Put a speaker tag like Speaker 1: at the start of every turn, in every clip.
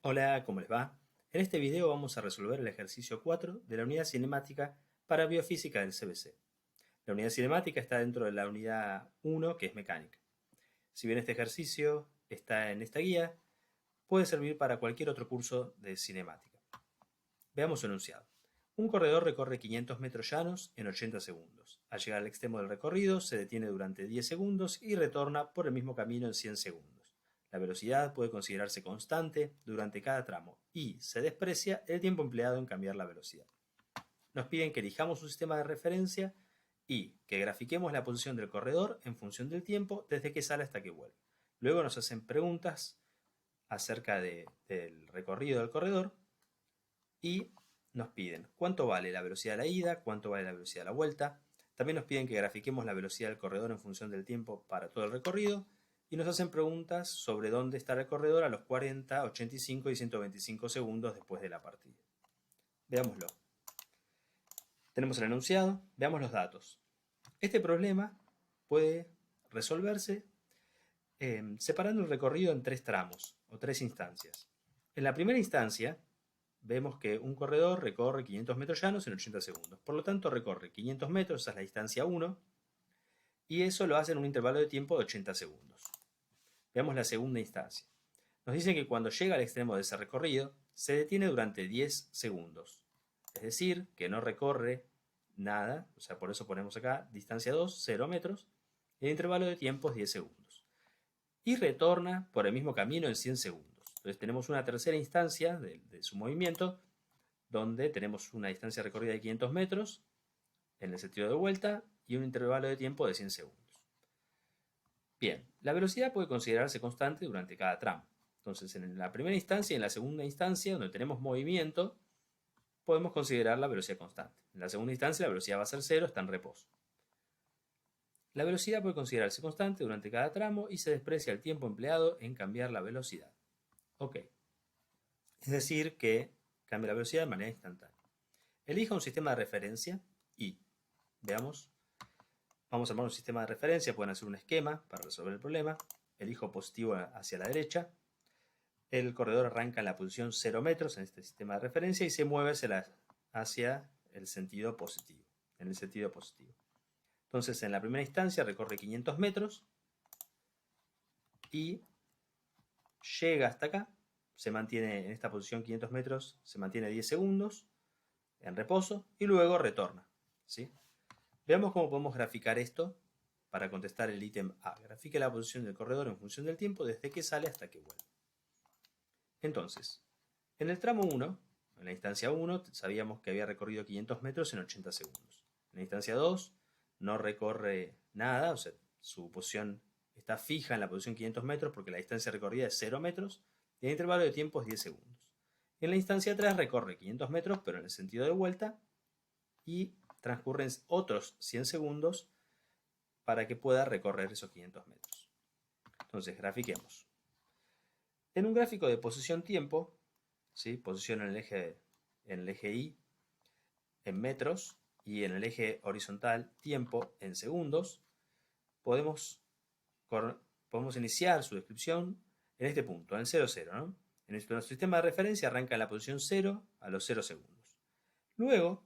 Speaker 1: Hola, ¿cómo les va? En este video vamos a resolver el ejercicio 4 de la unidad cinemática para biofísica del CBC. La unidad cinemática está dentro de la unidad 1, que es mecánica. Si bien este ejercicio está en esta guía, puede servir para cualquier otro curso de cinemática. Veamos su enunciado. Un corredor recorre 500 metros llanos en 80 segundos. Al llegar al extremo del recorrido, se detiene durante 10 segundos y retorna por el mismo camino en 100 segundos. La velocidad puede considerarse constante durante cada tramo y se desprecia el tiempo empleado en cambiar la velocidad. Nos piden que elijamos un sistema de referencia y que grafiquemos la posición del corredor en función del tiempo desde que sale hasta que vuelve. Luego nos hacen preguntas acerca del recorrido del corredor y nos piden cuánto vale la velocidad de la ida, cuánto vale la velocidad de la vuelta. También nos piden que grafiquemos la velocidad del corredor en función del tiempo para todo el recorrido y nos hacen preguntas sobre dónde está el corredor a los 40, 85 y 125 segundos después de la partida. Veámoslo. Tenemos el enunciado, veamos los datos. Este problema puede resolverse separando el recorrido en 3 tramos o 3 instancias. En la primera instancia, vemos que un corredor recorre 500 metros llanos en 80 segundos. Por lo tanto, recorre 500 metros, esa es la distancia 1, y eso lo hace en un intervalo de tiempo de 80 segundos. Veamos la segunda instancia. Nos dicen que cuando llega al extremo de ese recorrido, se detiene durante 10 segundos. Es decir, que no recorre nada, o sea, por eso ponemos acá distancia 2, 0 metros, y el intervalo de tiempo es 10 segundos. Y retorna por el mismo camino en 100 segundos. Entonces tenemos una tercera instancia de su movimiento, donde tenemos una distancia recorrida de 500 metros en el sentido de vuelta y un intervalo de tiempo de 100 segundos. Bien, la velocidad puede considerarse constante durante cada tramo. Entonces, en la primera instancia y en la segunda instancia, donde tenemos movimiento, podemos considerar la velocidad constante. En la segunda instancia, la velocidad va a ser 0, está en reposo. La velocidad puede considerarse constante durante cada tramo y se desprecia el tiempo empleado en cambiar la velocidad. Ok. Es decir, que cambia la velocidad de manera instantánea. Elija un sistema de referencia y, veamos, vamos a armar un sistema de referencia, pueden hacer un esquema para resolver el problema. Elijo positivo hacia la derecha. El corredor arranca en la posición 0 metros en este sistema de referencia y se mueve hacia el sentido positivo, en el sentido positivo. Entonces, en la primera instancia recorre 500 metros y llega hasta acá, se mantiene en esta posición 500 metros, se mantiene 10 segundos en reposo y luego retorna, ¿sí? Veamos cómo podemos graficar esto para contestar el ítem A. Grafique la posición del corredor en función del tiempo desde que sale hasta que vuelve. Entonces, en el tramo 1, en la instancia 1, sabíamos que había recorrido 500 metros en 80 segundos. En la instancia 2, no recorre nada, o sea, su posición está fija en la posición 500 metros porque la distancia recorrida es 0 metros y el intervalo de tiempo es 10 segundos. En la instancia 3 recorre 500 metros, pero en el sentido de vuelta, y transcurren otros 100 segundos para que pueda recorrer esos 500 metros. Entonces, grafiquemos. En un gráfico de posición-tiempo, ¿sí? Posición en el eje Y en metros y en el eje horizontal tiempo en segundos, podemos iniciar su descripción en este punto, en 0, 0, ¿no? En nuestro sistema de referencia arranca en la posición 0 a los 0 segundos. Luego,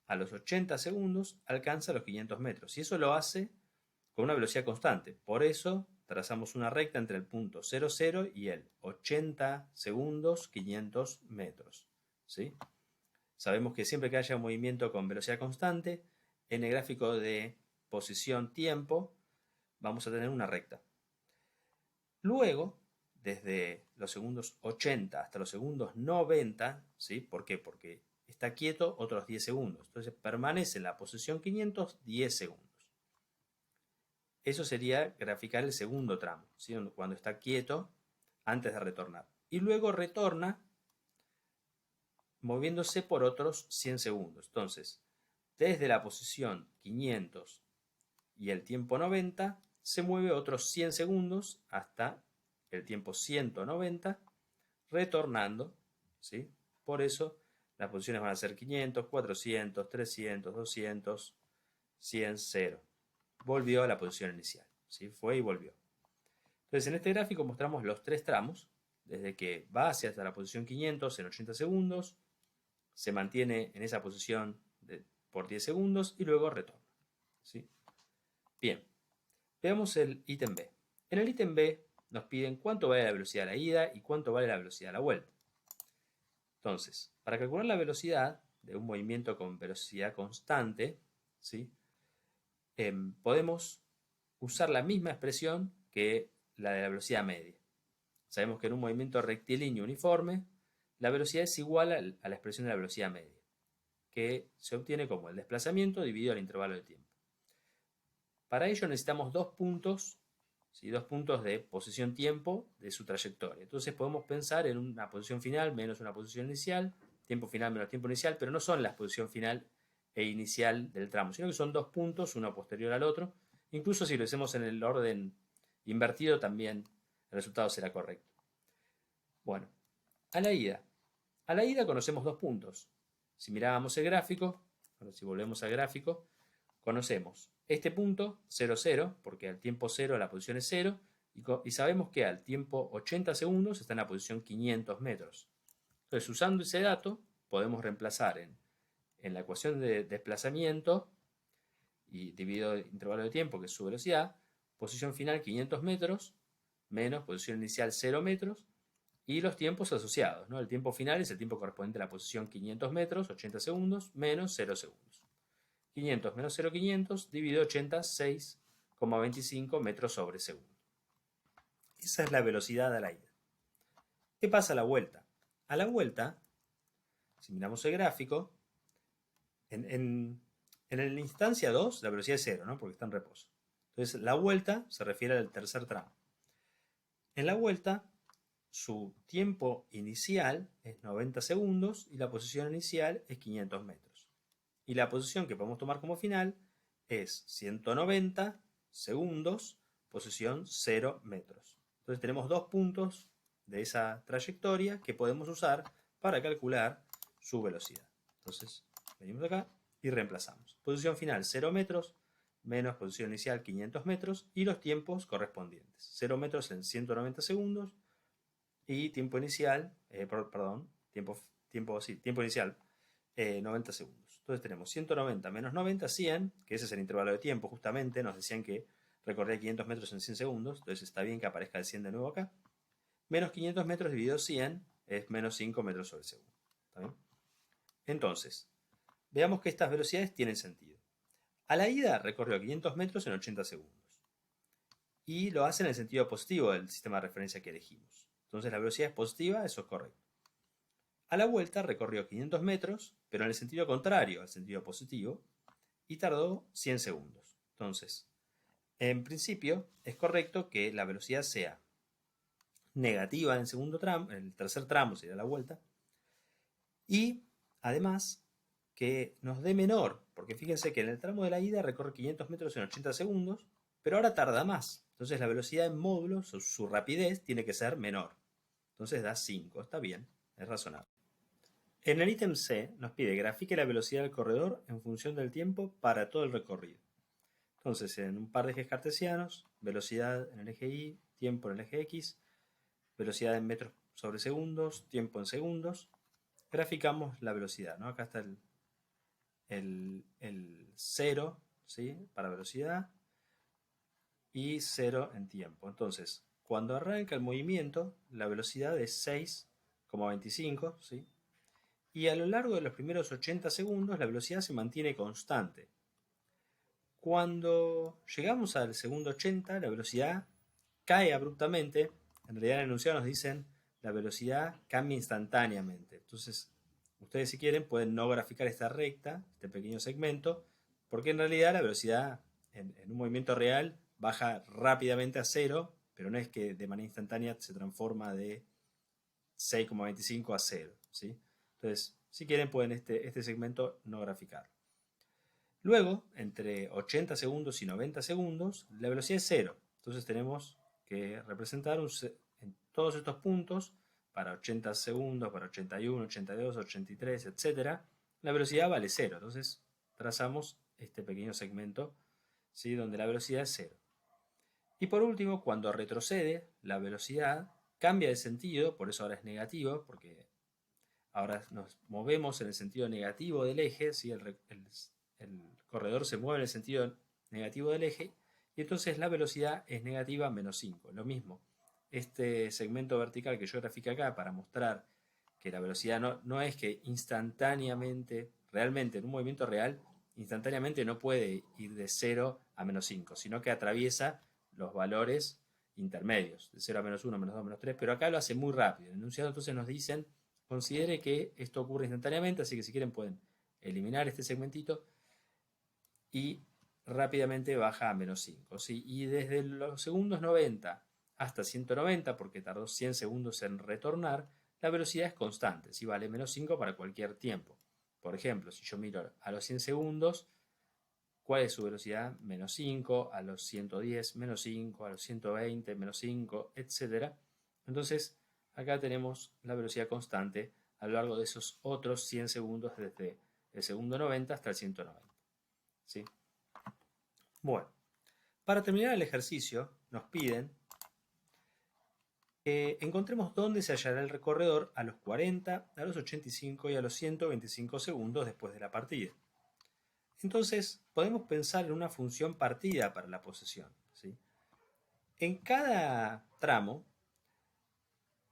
Speaker 1: a los 80 segundos, alcanza los 500 metros. Y eso lo hace con una velocidad constante. Por eso, trazamos una recta entre el punto 0, 0 y el 80 segundos, 500 metros. ¿Sí? Sabemos que siempre que haya un movimiento con velocidad constante, en el gráfico de posición-tiempo, vamos a tener una recta. Luego, desde los segundos 80 hasta los segundos 90, ¿sí? ¿Por qué? Porque está quieto otros 10 segundos. Entonces permanece en la posición 500 10 segundos. Eso sería graficar el segundo tramo, ¿sí? Cuando está quieto antes de retornar. Y luego retorna moviéndose por otros 100 segundos. Entonces, desde la posición 500 y el tiempo 90, se mueve otros 100 segundos hasta el tiempo 190, retornando, ¿sí? Por eso las posiciones van a ser 500, 400, 300, 200, 100, 0. Volvió a la posición inicial, ¿sí? Fue y volvió. Entonces, en este gráfico mostramos los 3 tramos desde que va hacia hasta la posición 500 en 80 segundos, se mantiene en esa posición por 10 segundos y luego retorna. ¿Sí? Bien, veamos el ítem B. En el ítem B nos piden cuánto vale la velocidad de la ida y cuánto vale la velocidad de la vuelta. Entonces, para calcular la velocidad de un movimiento con velocidad constante, ¿sí? Podemos usar la misma expresión que la de la velocidad media. Sabemos que en un movimiento rectilíneo uniforme, la velocidad es igual a la expresión de la velocidad media, que se obtiene como el desplazamiento dividido el intervalo de tiempo. Para ello necesitamos dos puntos, ¿sí? Dos puntos de posición-tiempo de su trayectoria. Entonces podemos pensar en una posición final menos una posición inicial, tiempo final menos tiempo inicial, pero no son la posición final e inicial del tramo, sino que son dos puntos, uno posterior al otro. Incluso si lo hacemos en el orden invertido, también el resultado será correcto. Bueno, a la ida. A la ida conocemos dos puntos. Si mirábamos el gráfico, si volvemos al gráfico, conocemos este punto 0, 0, porque al tiempo 0 la posición es 0, y sabemos que al tiempo 80 segundos está en la posición 500 metros. Entonces, usando ese dato, podemos reemplazar en la ecuación de desplazamiento y dividido el intervalo de tiempo, que es su velocidad, posición final 500 metros, menos posición inicial 0 metros, y los tiempos asociados, ¿no? El tiempo final es el tiempo correspondiente a la posición 500 metros, 80 segundos, menos 0 segundos. 500 menos 0,500 dividido 80, 6,25 metros sobre segundo. Esa es la velocidad a la ida. ¿Qué pasa a la vuelta? A la vuelta, si miramos el gráfico, en la instancia 2 la velocidad es 0, ¿no? Porque está en reposo. Entonces la vuelta se refiere al tercer tramo. En la vuelta, su tiempo inicial es 90 segundos y la posición inicial es 500 metros. Y la posición que podemos tomar como final es 190 segundos, posición 0 metros. Entonces tenemos dos puntos de esa trayectoria que podemos usar para calcular su velocidad. Entonces venimos acá y reemplazamos. Posición final 0 metros menos posición inicial 500 metros y los tiempos correspondientes. 0 metros en 190 segundos y tiempo inicial, tiempo inicial 90 segundos. Entonces tenemos 190 menos 90, 100, que ese es el intervalo de tiempo justamente, nos decían que recorría 500 metros en 100 segundos, entonces está bien que aparezca el 100 de nuevo acá. Menos 500 metros dividido 100 es menos 5 metros sobre segundo. ¿Está bien? Entonces, veamos que estas velocidades tienen sentido. A la ida recorrió 500 metros en 80 segundos. Y lo hace en el sentido positivo del sistema de referencia que elegimos. Entonces la velocidad es positiva, eso es correcto. A la vuelta recorrió 500 metros, pero en el sentido contrario al sentido positivo, y tardó 100 segundos. Entonces, en principio, es correcto que la velocidad sea negativa en el segundo tramo, en el tercer tramo sería la vuelta, y además que nos dé menor, porque fíjense que en el tramo de la ida recorre 500 metros en 80 segundos, pero ahora tarda más. Entonces la velocidad en módulos, su rapidez, tiene que ser menor. Entonces da 5, está bien, es razonable. En el ítem C nos pide grafique la velocidad del corredor en función del tiempo para todo el recorrido. Entonces, en un par de ejes cartesianos, velocidad en el eje Y, tiempo en el eje X, velocidad en metros sobre segundos, tiempo en segundos, graficamos la velocidad, ¿no? Acá está el 0, ¿sí? Para velocidad y 0 en tiempo. Entonces, cuando arranca el movimiento, la velocidad es 6,25, ¿sí? Y a lo largo de los primeros 80 segundos la velocidad se mantiene constante. Cuando llegamos al segundo 80, la velocidad cae abruptamente. En realidad en el enunciado nos dicen la velocidad cambia instantáneamente. Entonces, ustedes si quieren pueden no graficar esta recta, este pequeño segmento, porque en realidad la velocidad en un movimiento real baja rápidamente a 0, pero no es que de manera instantánea se transforma de 6,25 a 0, ¿sí? Entonces, si quieren pueden este segmento no graficar. Luego, entre 80 segundos y 90 segundos, la velocidad es 0. Entonces tenemos que representar en todos estos puntos, para 80 segundos, para 81, 82, 83, etc., la velocidad vale 0. Entonces trazamos este pequeño segmento, ¿sí? Donde la velocidad es 0. Y por último, cuando retrocede la velocidad, cambia de sentido, por eso ahora es negativo, porque ahora nos movemos en el sentido negativo del eje, ¿sí? El corredor se mueve en el sentido negativo del eje, y entonces la velocidad es negativa menos 5. Lo mismo, este segmento vertical que yo grafiqué acá para mostrar que la velocidad no es que instantáneamente, realmente en un movimiento real, instantáneamente no puede ir de 0 a menos 5, sino que atraviesa los valores intermedios, de 0 a menos 1, menos 2, menos 3, pero acá lo hace muy rápido. En el enunciado entonces nos dicen, considere que esto ocurre instantáneamente, así que si quieren pueden eliminar este segmentito y rápidamente baja a menos 5. ¿Sí? Y desde los segundos 90 hasta 190, porque tardó 100 segundos en retornar, la velocidad es constante, ¿sí? Vale menos 5 para cualquier tiempo. Por ejemplo, si yo miro a los 100 segundos, ¿cuál es su velocidad? Menos 5, a los 110, menos 5, a los 120, menos 5, etc. Entonces, acá tenemos la velocidad constante a lo largo de esos otros 100 segundos desde el segundo 90 hasta el 190. ¿Sí? Bueno, para terminar el ejercicio, nos piden que encontremos dónde se hallará el recorredor a los 40, a los 85 y a los 125 segundos después de la partida. Entonces, podemos pensar en una función partida para la posesión, ¿sí? En cada tramo,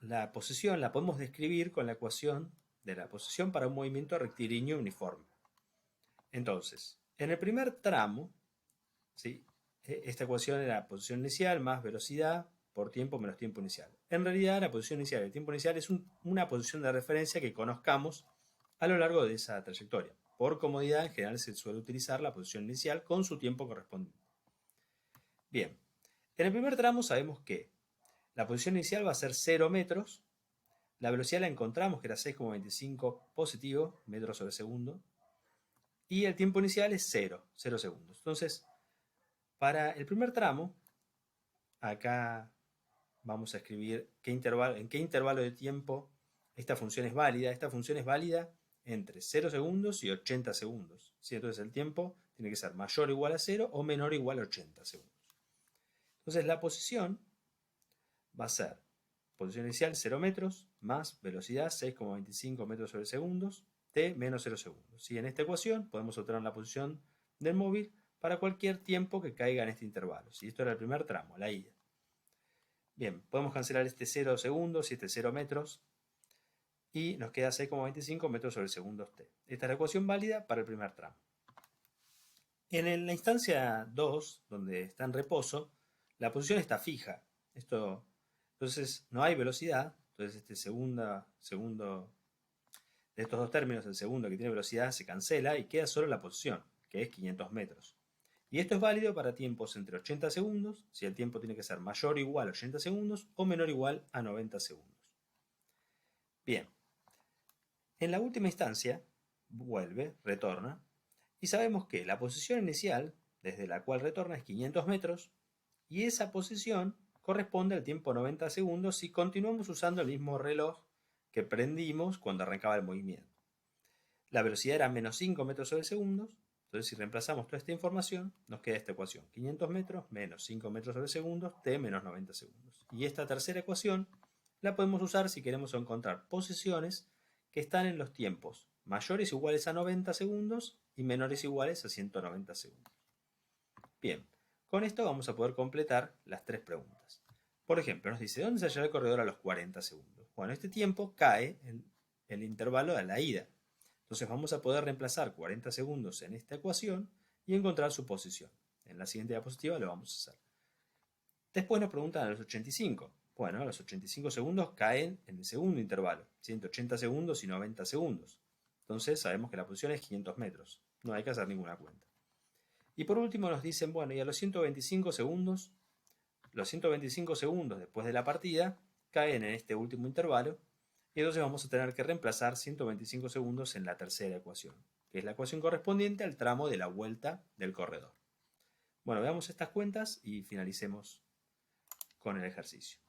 Speaker 1: la posesión la podemos describir con la ecuación de la posesión para un movimiento rectilíneo uniforme. Entonces, en el primer tramo, ¿sí? Esta ecuación era posición inicial más velocidad por tiempo menos tiempo inicial. En realidad, la posición inicial y el tiempo inicial es una posición de referencia que conozcamos a lo largo de esa trayectoria. Por comodidad, en general se suele utilizar la posición inicial con su tiempo correspondiente. Bien, en el primer tramo sabemos que la posición inicial va a ser 0 metros, la velocidad la encontramos que era 6,25 positivo metros sobre segundo, y el tiempo inicial es 0 segundos. Entonces, para el primer tramo, acá vamos a escribir en qué intervalo de tiempo esta función es válida. Esta función es válida entre 0 segundos y 80 segundos. ¿Sí? Entonces el tiempo tiene que ser mayor o igual a 0 o menor o igual a 80 segundos. Entonces la posición va a ser posición inicial 0 metros más velocidad 6,25 metros sobre segundos t menos 0 segundos. ¿Sí? En esta ecuación podemos obtener la posición del móvil para cualquier tiempo que caiga en este intervalo. ¿Sí? Esto era el primer tramo, la ida. Bien, podemos cancelar este 0 segundos y este 0 metros y nos queda 6,25 metros sobre segundos t. Esta es la ecuación válida para el primer tramo. En la instancia 2, donde está en reposo, la posición está fija. Entonces no hay velocidad, entonces este segundo de estos dos términos, el segundo que tiene velocidad se cancela y queda solo la posición, que es 500 metros. Y esto es válido para tiempos entre 80 segundos, si el tiempo tiene que ser mayor o igual a 80 segundos o menor o igual a 90 segundos. Bien, en la última instancia, retorna, y sabemos que la posición inicial, desde la cual retorna, es 500 metros, y esa posición corresponde al tiempo 90 segundos si continuamos usando el mismo reloj que prendimos cuando arrancaba el movimiento. La velocidad era menos 5 metros sobre segundos, entonces si reemplazamos toda esta información, nos queda esta ecuación, 500 metros menos 5 metros sobre segundos, t menos 90 segundos. Y esta tercera ecuación la podemos usar si queremos encontrar posiciones que están en los tiempos mayores o iguales a 90 segundos y menores o iguales a 190 segundos. Bien, con esto vamos a poder completar las tres preguntas. Por ejemplo, nos dice, ¿dónde se hallará el corredor a los 40 segundos? Bueno, este tiempo cae en el intervalo de la ida. Entonces vamos a poder reemplazar 40 segundos en esta ecuación y encontrar su posición. En la siguiente diapositiva lo vamos a hacer. Después nos preguntan a los 85. Bueno, a los 85 segundos caen en el segundo intervalo, 180 segundos y 90 segundos. Entonces sabemos que la posición es 500 metros. No hay que hacer ninguna cuenta. Y por último nos dicen, bueno, y a los 125 segundos después de la partida caen en este último intervalo, y entonces vamos a tener que reemplazar 125 segundos en la tercera ecuación, que es la ecuación correspondiente al tramo de la vuelta del corredor. Bueno, veamos estas cuentas y finalicemos con el ejercicio.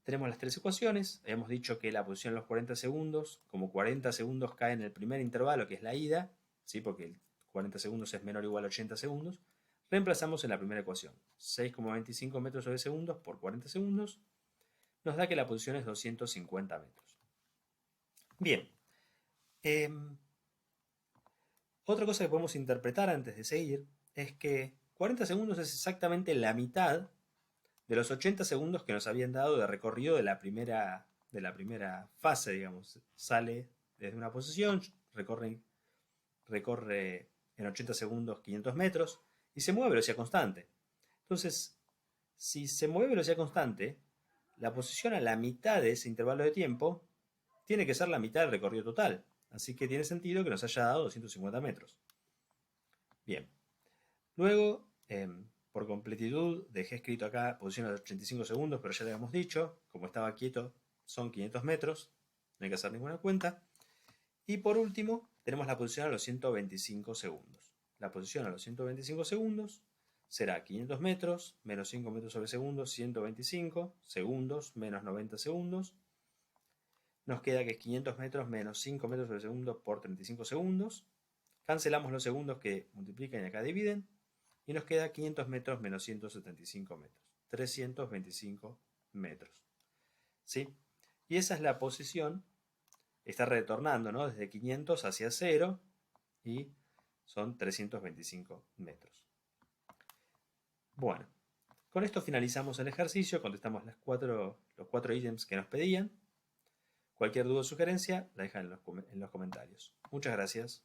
Speaker 1: Tenemos las tres ecuaciones. Habíamos dicho que la posición en los 40 segundos, como 40 segundos cae en el primer intervalo, que es la ida, ¿sí? Porque el 40 segundos es menor o igual a 80 segundos, reemplazamos en la primera ecuación. 6,25 metros sobre segundos por 40 segundos nos da que la posición es 250 metros. Bien. Otra cosa que podemos interpretar antes de seguir es que 40 segundos es exactamente la mitad de los 80 segundos que nos habían dado de recorrido de la primera fase, digamos. Sale desde una posición, recorre en 80 segundos 500 metros y se mueve a velocidad constante. Entonces, si se mueve a velocidad constante, la posición a la mitad de ese intervalo de tiempo tiene que ser la mitad del recorrido total. Así que tiene sentido que nos haya dado 250 metros. Bien. Luego, por completitud, dejé escrito acá posición a los 85 segundos, pero ya le habíamos dicho, como estaba quieto, son 500 metros. No hay que hacer ninguna cuenta. Y por último, tenemos la posición a los 125 segundos. La posición a los 125 segundos será 500 metros, menos 5 metros sobre segundo, 125 segundos, menos 90 segundos. Nos queda que es 500 metros menos 5 metros sobre segundo por 35 segundos. Cancelamos los segundos que multiplican y acá dividen. Y nos queda 500 metros menos 175 metros. 325 metros. ¿Sí? Y esa es la posición. Está retornando, ¿no? Desde 500 hacia 0. Y son 325 metros. Bueno. Con esto finalizamos el ejercicio. Contestamos los cuatro ítems que nos pedían. Cualquier duda o sugerencia la dejan en los comentarios. Muchas gracias.